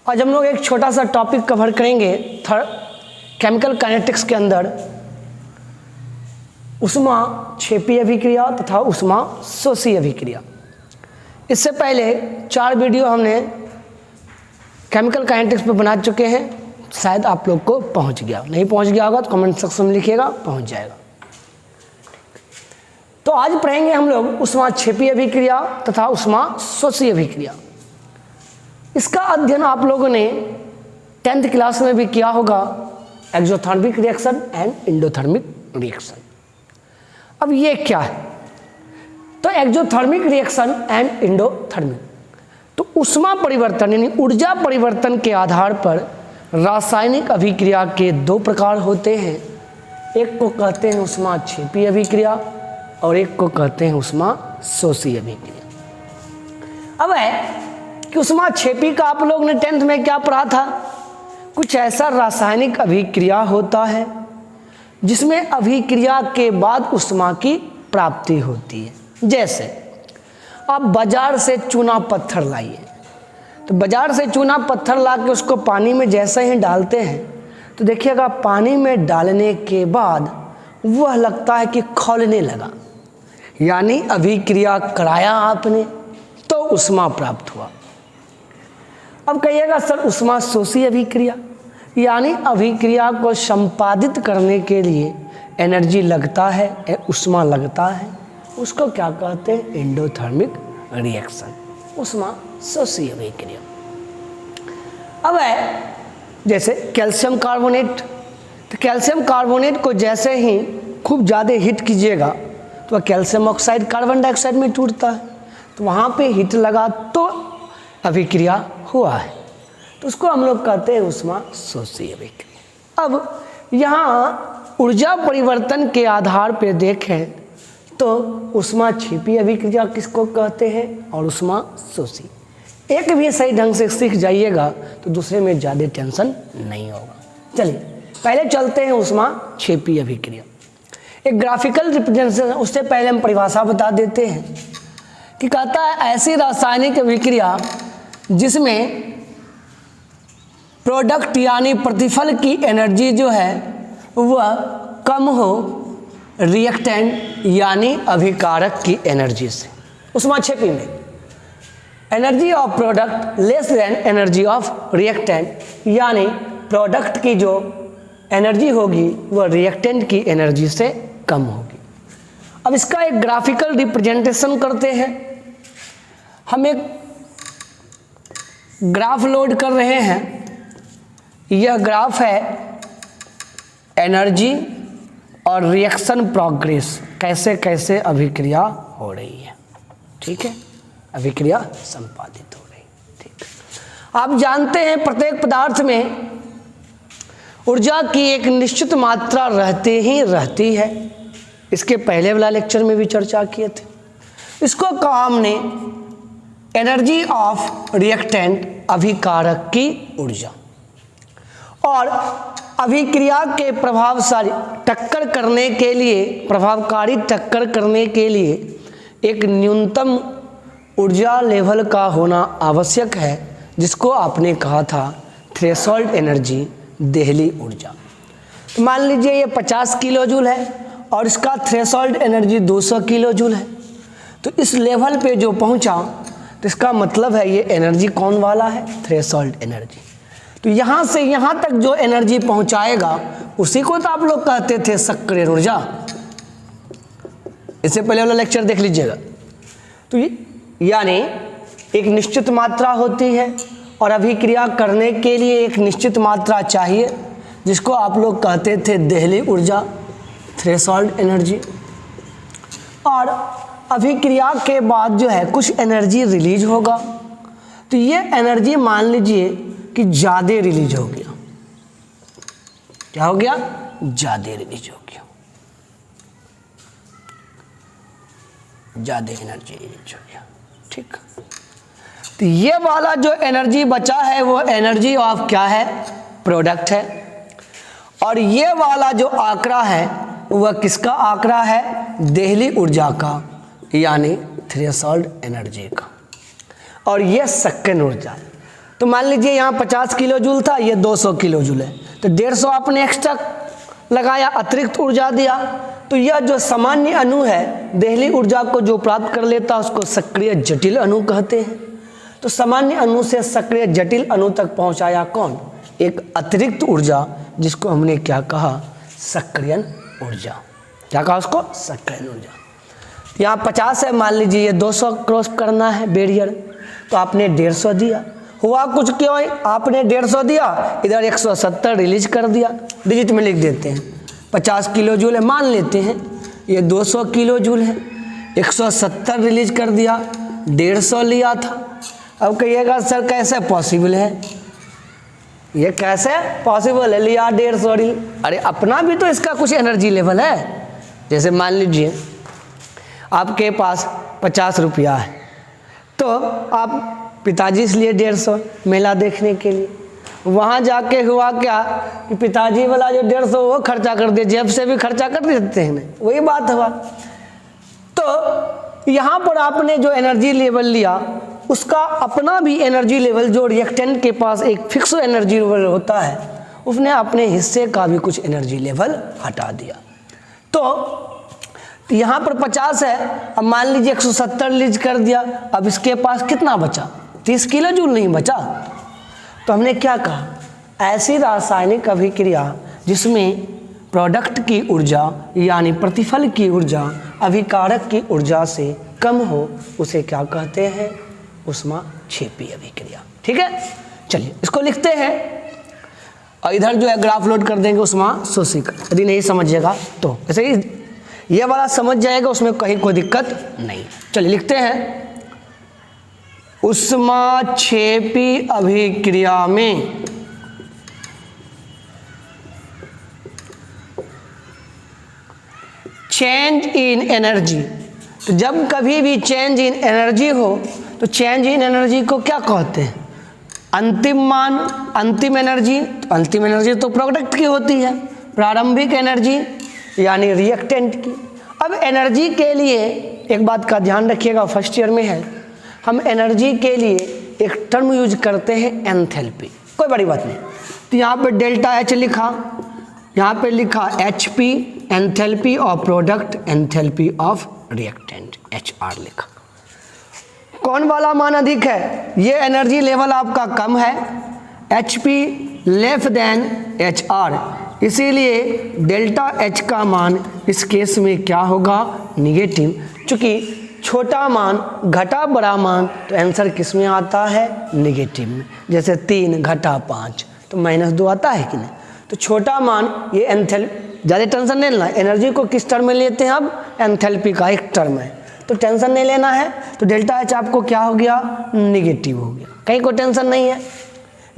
आज हम लोग एक छोटा सा टॉपिक कवर करेंगे केमिकल काइनेटिक्स के अंदर ऊष्मा क्षेपीय अभिक्रिया तथा ऊष्मा शोषी अभिक्रिया। इससे पहले 4 वीडियो हमने केमिकल काइनेटिक्स पे बना चुके हैं, शायद आप लोग को पहुंच गया, नहीं पहुंच गया होगा तो कमेंट सेक्शन में लिखिएगा, पहुंच जाएगा। तो आज पढ़ेंगे हम लोग ऊष्मा क्षेपीय अभिक्रिया तथा ऊष्मा शोषी अभिक्रिया। इसका अध्ययन आप लोगों ने 10th क्लास में भी किया होगा, exothermic reaction and endothermic reaction. अब ये क्या है? तो एक्सोथर्मिक रिएक्शन एंड एंडोथर्मिक, तो ऊष्मा परिवर्तन यानी ऊर्जा परिवर्तन के आधार पर रासायनिक अभिक्रिया के 2 प्रकार होते हैं। एक को कहते हैं ऊष्मा क्षेपीय अभिक्रिया और एक को कहते हैं ऊष्मा शोषी अभिक्रिया। अब है कि ऊष्मा क्षेपी का आप लोग ने 10th में क्या पढ़ा था? कुछ ऐसा रासायनिक अभिक्रिया होता है जिसमें अभिक्रिया के बाद ऊष्मा की प्राप्ति होती है। जैसे आप बाजार से चूना पत्थर लाइए, तो बाजार से चूना पत्थर ला के उसको पानी में जैसे ही डालते हैं तो देखिएगा पानी में डालने के बाद वह लगता है कि खौलने लगा, यानी अभिक्रिया कराया आपने तो ऊष्मा प्राप्त हुआ। अब कहिएगा सर ऊष्मा शोषी अभिक्रिया, यानी अभिक्रिया को संपादित करने के लिए एनर्जी लगता है, ऊष्मा लगता है, उसको क्या कहते हैं? एंडोथर्मिक रिएक्शन, ऊष्मा शोषी अभिक्रिया। अब है जैसे कैल्शियम कार्बोनेट, तो कैल्शियम कार्बोनेट को जैसे ही खूब ज़्यादा हीट कीजिएगा तो कैल्शियम ऑक्साइड कार्बन डाइऑक्साइड में टूटता है, तो वहाँ पे हीट लगा तो अभिक्रिया हुआ है, तो उसको हम लोग कहते हैं ऊष्मा शोषी अभिक्रिया। अब यहाँ ऊर्जा परिवर्तन के आधार पे देखें तो ऊष्मा क्षेपीय अभिक्रिया किसको कहते हैं और ऊष्मा शोषी। एक भी सही ढंग से सीख जाइएगा तो दूसरे में ज़्यादा टेंशन नहीं होगा। चलिए पहले चलते हैं ऊष्मा क्षेपीय अभिक्रिया। एक ग्राफिकल रिप्रेजेंटेशन, उससे पहले हम परिभाषा बता देते हैं कि कहता है ऐसी रासायनिक अभिक्रिया जिसमें प्रोडक्ट यानी प्रतिफल की एनर्जी जो है वह कम हो रिएक्टेंट यानी अभिकारक की एनर्जी से। ऊष्माक्षेपी में energy of product less than energy of reactant, यानी प्रोडक्ट की जो एनर्जी होगी वह रिएक्टेंट की एनर्जी से कम होगी। अब इसका एक ग्राफिकल रिप्रेजेंटेशन करते हैं। हम एक ग्राफ लोड कर रहे हैं, यह ग्राफ है एनर्जी और रिएक्शन प्रोग्रेस, कैसे कैसे अभिक्रिया हो रही है, ठीक है, अभिक्रिया संपादित हो रही है, ठीक है। आप जानते हैं प्रत्येक पदार्थ में ऊर्जा की एक निश्चित मात्रा रहती ही रहती है, इसके पहले वाला लेक्चर में भी चर्चा किए थे। इसको कहा हमने एनर्जी ऑफ रिएक्टेंट, अभिकारक की ऊर्जा। और अभिक्रिया के प्रभावशाली टक्कर करने के लिए, प्रभावकारी टक्कर करने के लिए एक न्यूनतम ऊर्जा लेवल का होना आवश्यक है, जिसको आपने कहा था थ्रेशोल्ड एनर्जी, देहली ऊर्जा। तो मान लीजिए ये 50 किलो जूल है और इसका थ्रेशोल्ड एनर्जी 200 किलो जूल है, तो इस लेवल पे जो पहुंचा तो इसका मतलब है ये एनर्जी कौन वाला है? Threshold energy. तो यहाँ से यहाँ तक जो एनर्जी पहुँचाएगा उसी को तो आप लोग कहते थे सक्रिय ऊर्जा। इससे पहले वाला लेक्चर देख लीजिएगा। तो यानी एक निश्चित मात्रा होती है और अभिक्रिया करने के लिए एक निश्चित मात्रा चाहिए, जिसको आप लोग कहते थे देहली ऊर्जा, थ्रेशोल्ड एनर्जी। और अभिक्रिया के बाद जो है कुछ एनर्जी रिलीज होगा, तो ये एनर्जी मान लीजिए कि ज़्यादा रिलीज हो गया। क्या हो गया? ज़्यादा रिलीज हो गया, ज़्यादा एनर्जी रिलीज हो गया, ठीक। तो ये वाला जो एनर्जी बचा है वो एनर्जी ऑफ क्या है? प्रोडक्ट है। और ये वाला जो आंकड़ा है वह किसका आंकड़ा है? देहली ऊर्जा का, यानी थ्रेशोल्ड एनर्जी का। और ये सेकंड ऊर्जा। तो मान लीजिए यहाँ 50 किलो जूल था, ये 200 किलो जूल है, तो 150 आपने एक्स्ट्रा लगाया, अतिरिक्त ऊर्जा दिया। तो यह जो सामान्य अणु है देहली ऊर्जा को जो प्राप्त कर लेता है उसको सक्रिय जटिल अणु कहते हैं। तो सामान्य अणु से सक्रिय जटिल अणु तक पहुंचाया कौन? एक अतिरिक्त ऊर्जा, जिसको हमने क्या कहा? सक्रियण ऊर्जा। क्या कहा उसको? सक्रियण ऊर्जा। यहाँ 50 है, मान लीजिए ये 200 क्रॉस करना है बैरियर, तो आपने 150 दिया। हुआ कुछ क्यों? आपने 150 दिया, इधर 170 रिलीज कर दिया, डिजिट में लिख देते हैं। 50 किलो जूल है, मान लेते हैं ये 200 किलो जूल है, 170 रिलीज कर दिया, 150 लिया था। अब कहिएगा सर कैसे पॉसिबल है? ये कैसे पॉसिबल है? लिया 150, अरे अपना भी तो इसका कुछ एनर्जी लेवल है। जैसे मान लीजिए आपके पास 50 रुपया है, तो आप पिताजी से लिए 150 मेला देखने के लिए। वहाँ जाके हुआ क्या कि पिताजी वाला जो 150 वो खर्चा कर दिया, जेब से भी खर्चा कर देते हैं ना, वही बात हुआ। तो यहाँ पर आपने जो एनर्जी लेवल लिया उसका अपना भी एनर्जी लेवल, जो रिएक्टेंट के पास एक फिक्स एनर्जी लेवल होता है, उसने अपने हिस्से का भी कुछ एनर्जी लेवल हटा दिया। तो यहाँ पर 50 है, अब मान लीजिए 170 रिलीज कर दिया, अब इसके पास कितना बचा? 30 किलो जूल नहीं बचा। तो हमने क्या कहा? ऐसी रासायनिक अभिक्रिया जिसमें प्रोडक्ट की ऊर्जा यानी प्रतिफल की ऊर्जा अभिकारक की ऊर्जा से कम हो, उसे क्या कहते हैं? ऊष्माक्षेपी अभिक्रिया। ठीक है, चलिए इसको लिखते हैं और इधर जो है ग्राफ लोड कर देंगे ऊष्माशोषिक। यदि नहीं समझिएगा तो ऐसे ही ये वाला समझ जाएगा, उसमें कहीं कोई दिक्कत नहीं। चलिए लिखते हैं, ऊष्माक्षेपी अभिक्रिया में चेंज इन एनर्जी। तो जब कभी भी चेंज इन एनर्जी हो तो चेंज इन एनर्जी को क्या कहते हैं? अंतिम मान, अंतिम एनर्जी। तो अंतिम एनर्जी तो प्रोडक्ट की होती है, प्रारंभिक एनर्जी यानी रिएक्टेंट की। अब एनर्जी के लिए एक बात का ध्यान रखिएगा, फर्स्ट ईयर में है, हम एनर्जी के लिए एक टर्म यूज करते हैं एंथैल्पी। कोई बड़ी बात नहीं। तो यहाँ पे डेल्टा एच लिखा, यहाँ पे लिखा HP enthalpy of product, enthalpy of reactant HR लिखा। कौन वाला मान अधिक है? ये एनर्जी लेवल आपका कम है, HP लेस देन HR, इसीलिए डेल्टा H का मान इस केस में क्या होगा? निगेटिव। चूँकि छोटा मान घटा बड़ा मान, तो आंसर किस में आता है? निगेटिव में। जैसे 3 घटा 5 तो -2 आता है कि नहीं? तो छोटा मान ये एंथैल्पी, ज़्यादा टेंशन नहीं लेना। एनर्जी को किस टर्म में लेते हैं? अब एंथैल्पी का एक टर्म है, तो टेंशन नहीं लेना है। तो डेल्टा H आपको क्या हो गया? निगेटिव हो गया, कहीं कोई टेंशन नहीं है।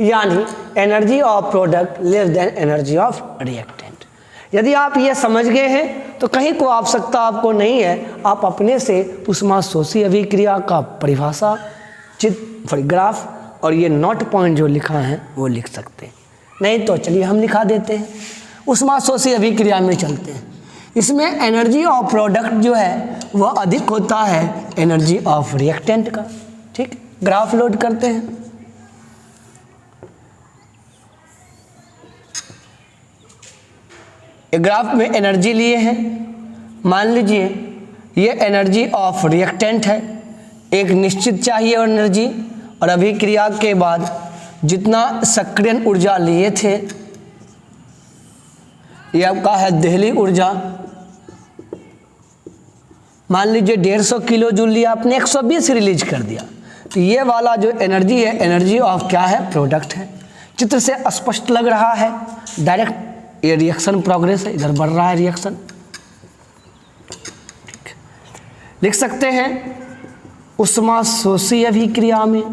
यानी energy of product less than energy of reactant. यदि आप ये समझ गए हैं तो कहीं को आवश्यकता आपको नहीं है, आप अपने से ऊष्माशोषी अभिक्रिया का परिभाषा, चित्र, ग्राफ और ये नोट पॉइंट जो लिखा है वो लिख सकते हैं। नहीं तो चलिए हम लिखा देते हैं, ऊष्माशोषी अभिक्रिया में चलते हैं। इसमें एनर्जी ऑफ प्रोडक्ट जो है वह अधिक होता है एनर्जी ऑफ रिएक्टेंट का। ठीक, ग्राफ लोड करते हैं। एक ग्राफ में एनर्जी लिए हैं, मान लीजिए ये एनर्जी ऑफ रिएक्टेंट है, एक निश्चित चाहिए एनर्जी, और अभिक्रिया के बाद जितना सक्रियण ऊर्जा लिए थे ये आपका है देहली ऊर्जा। मान लीजिए 150 किलो जूल लिया आपने, 120 रिलीज कर दिया। तो ये वाला जो एनर्जी है, एनर्जी ऑफ क्या है? प्रोडक्ट है। चित्र से स्पष्ट लग रहा है, डायरेक्ट ये रिएक्शन प्रोग्रेस है, इधर बढ़ रहा है रिएक्शन। लिख सकते हैं ऊष्माशोषी अभिक्रिया में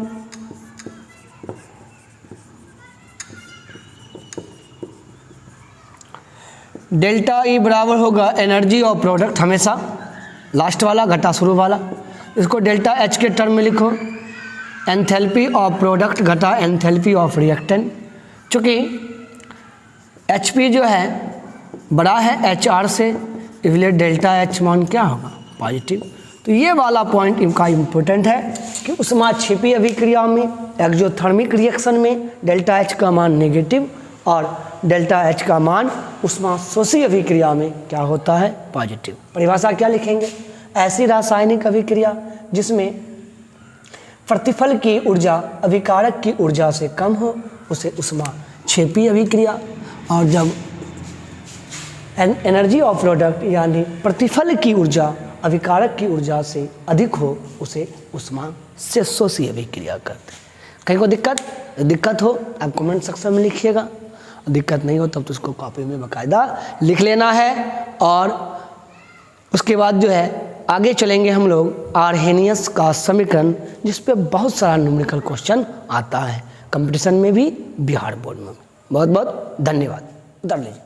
डेल्टा E बराबर होगा एनर्जी ऑफ प्रोडक्ट, हमेशा लास्ट वाला घटा शुरू वाला। इसको डेल्टा H के टर्म में लिखो, एंथैल्पी ऑफ प्रोडक्ट घटा एंथैल्पी ऑफ रिएक्टेंट। चूँकि HP जो है बड़ा है HR से, इसलिए डेल्टा H मान क्या होगा? पॉजिटिव। तो ये वाला पॉइंट इनका इम्पोर्टेंट है कि ऊष्माक्षेपी अभिक्रिया में एक्सोथर्मिक रिएक्शन में डेल्टा एच का मान नेगेटिव और डेल्टा एच का मान उष्माशोषी अभिक्रिया में क्या होता है, पॉजिटिव। परिभाषा क्या लिखेंगे, ऐसी रासायनिक अभिक्रिया जिसमें प्रतिफल की ऊर्जा अभिकारक की ऊर्जा से कम हो उसे उष्माक्षेपी अभिक्रिया, और जब एनर्जी ऑफ प्रोडक्ट यानी प्रतिफल की ऊर्जा अभिकारक की ऊर्जा से अधिक हो उसे उष्माशोषी अभिक्रिया कहते हैं। कहीं को दिक्कत हो आप कमेंट सेक्शन में लिखिएगा, दिक्कत नहीं हो तब तो उसको कॉपी में बाकायदा लिख लेना है। और उसके बाद जो है आगे चलेंगे हम लोग आर्हेनियस का समीकरण, जिस पे बहुत सारा न्यूमेरिकल क्वेश्चन आता है कंपटीशन में भी, बिहार बोर्ड में। बहुत बहुत धन्यवाद। उतर लीजिए।